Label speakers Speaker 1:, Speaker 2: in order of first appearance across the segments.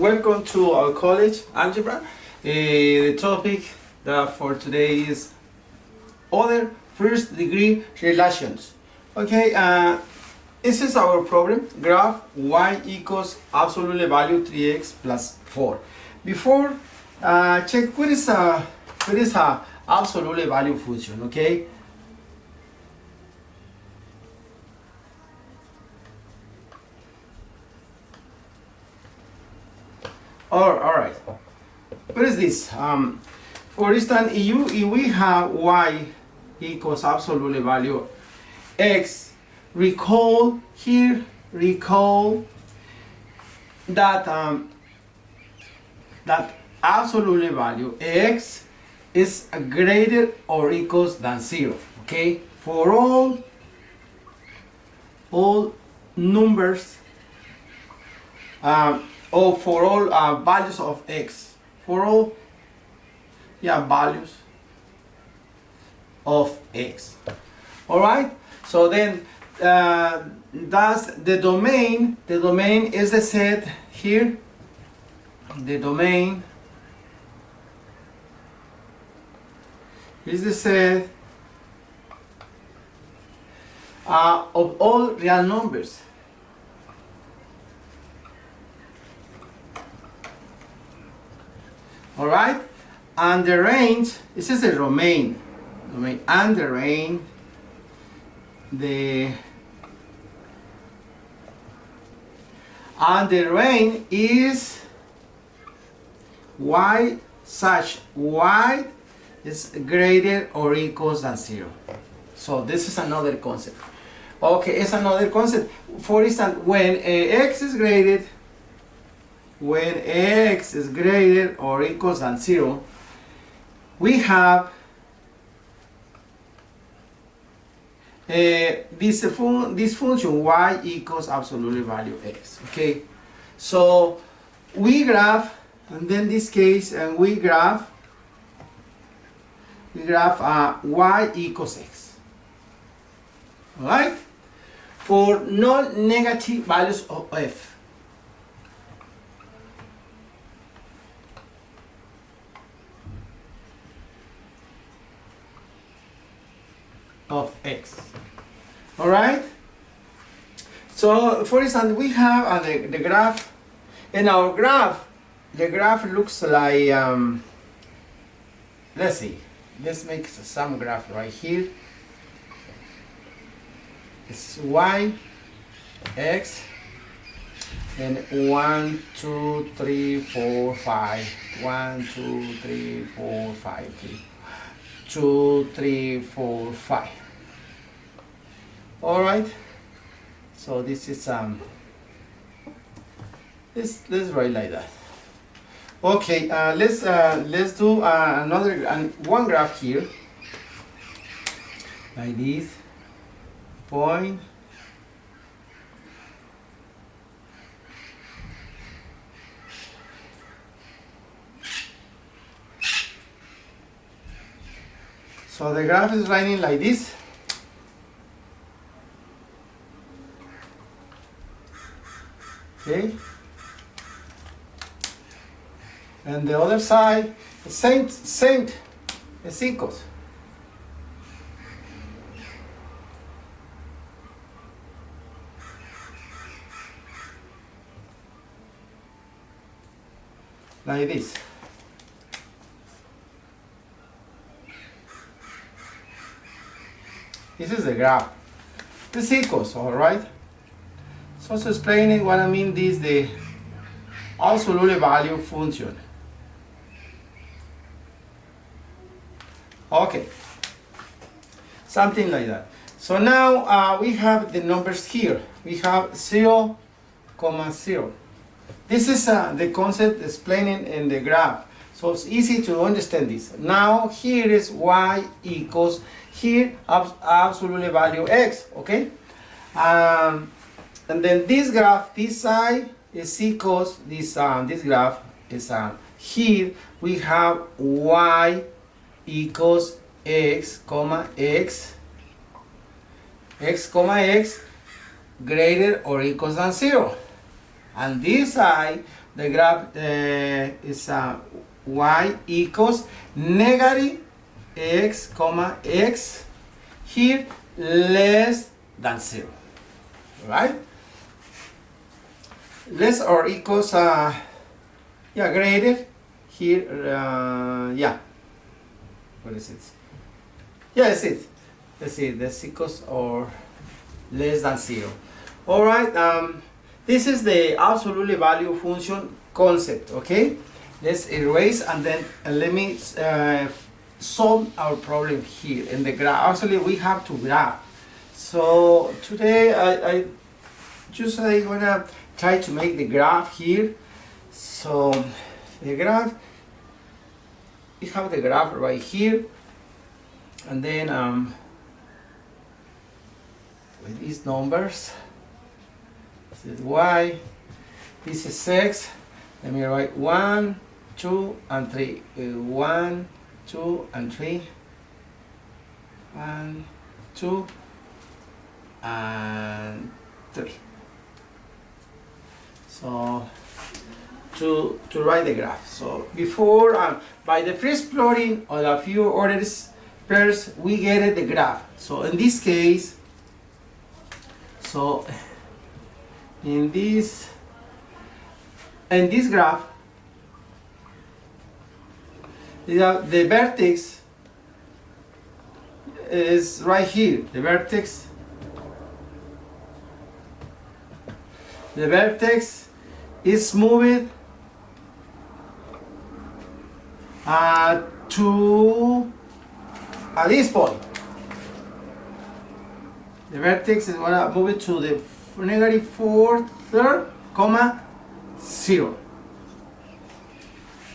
Speaker 1: Welcome to our College Algebra. The topic that for today is other first degree relations. Okay, this is our problem. Graph y equals absolute value 3x plus 4. Before, check what is a absolute value function. Okay. All right. What is this? For instance, if we have y equals absolute value x, recall that that absolute value x is greater or equals than 0. Okay, for all numbers. Or for all values of x, for all values of x. All right, so then that's the domain. The domain is the set here. The domain is the set of all real numbers. All right, and the range, this is the domain, and the range, is y such y is greater or equals than 0. So this is another concept. Okay, it's another concept. For instance, when x is greater or equals than 0, we have this function y equals absolute value x. Okay, so we graph, and then this case, and we graph y equals x. All right, for non-negative values of f. Of x. All right, so for instance, we have the graph. In our graph, the graph looks like let's see, let's make some graph right here. It's y, x, and 1 2 3 4 5 1 2 3 4 5 2 3 4 5. All right, so this is let's write like that. Okay, let's do another one graph here, like this point. So the graph is running like this. Okay. And the other side, the same as equals. Like this. This is the graph. This equals, all right? So it's explaining what I mean. This is the absolute value function. Okay, something like that. So now we have the numbers here. We have 0, 0. This is the concept explaining in the graph. So it's easy to understand this. Now here is y equals, here absolute value x, okay? And then this graph, this side is equals, this graph is here we have y equals x, x greater or equals than 0. And this side the graph is y equals negative x comma x here less than 0, right? Less or equals graded here, what is it? Yeah, that's it. Let's see, this equals or less than 0. All right, this is the absolute value function concept, okay? Let's erase and then let me solve our problem here in the graph. Actually, we have to graph. So today I wanna try to make the graph here. So the graph, we have the graph right here, and then with these numbers, this is y, this is x. Let me write 1, 2, and 3. 1, 2, and 3. 1, 2, and 3. So to write the graph. So before, by the first plotting of a few orders pairs, we get the graph. So in this case, so in this graph, the vertex is right here. The vertex is moving to this point. The vertex is going to move it to the negative 4 third, comma 0.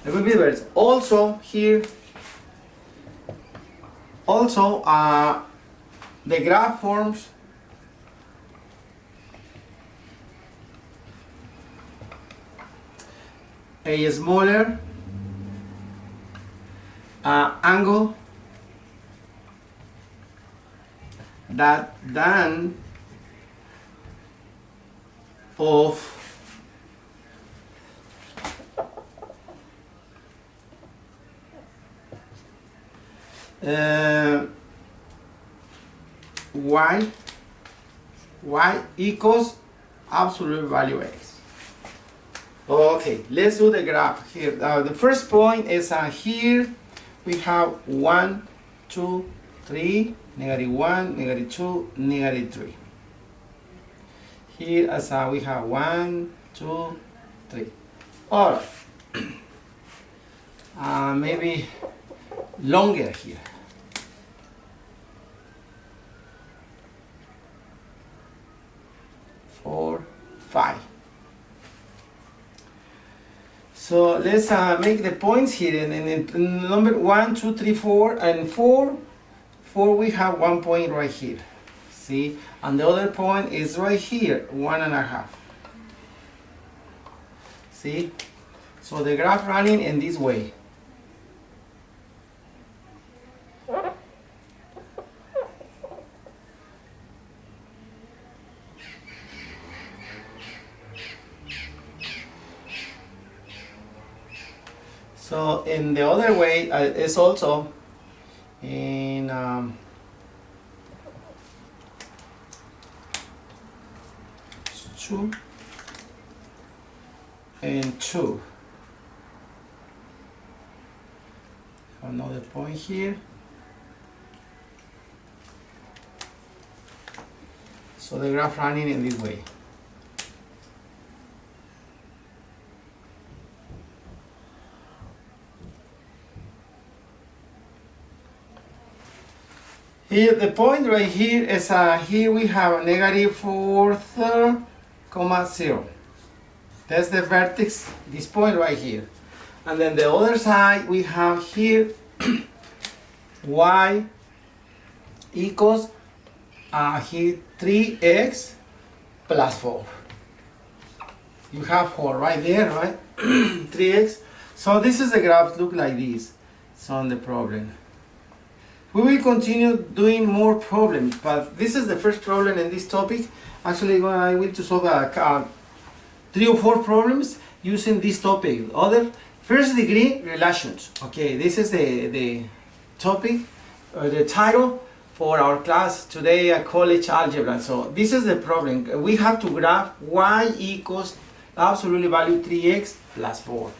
Speaker 1: It will be the vertex. Also here, the graph forms a smaller angle than of y equals absolute value x. Okay, let's do the graph here. The first point is here we have 1, 2, 3, negative 1, negative 2, negative 3. Here as we have 1, 2, 3. All right. Maybe longer here. 4, 5. So let's make the points here. In number 1, 2, 3, 4, and 4 we have 1 point right here. See, and the other point is right here, 1.5. See, so the graph running in this way. So in the other way is also in 2 and 2. Another point here. So the graph running in this way. Here, the point right here is here we have negative 4 third, comma 0. That's the vertex, this point right here. And then the other side we have here y equals here 3x plus 4. You have 4 right there, right? 3x. So this is the graph look like this. So on the problem. We will continue doing more problems, but this is the first problem in this topic. Actually, I will to solve 3 or 4 problems. using this topic. Other first degree relations. Okay, this is the topic or the title for our class today at College Algebra. So this is the problem. We have to graph y equals absolute value 3x plus 4.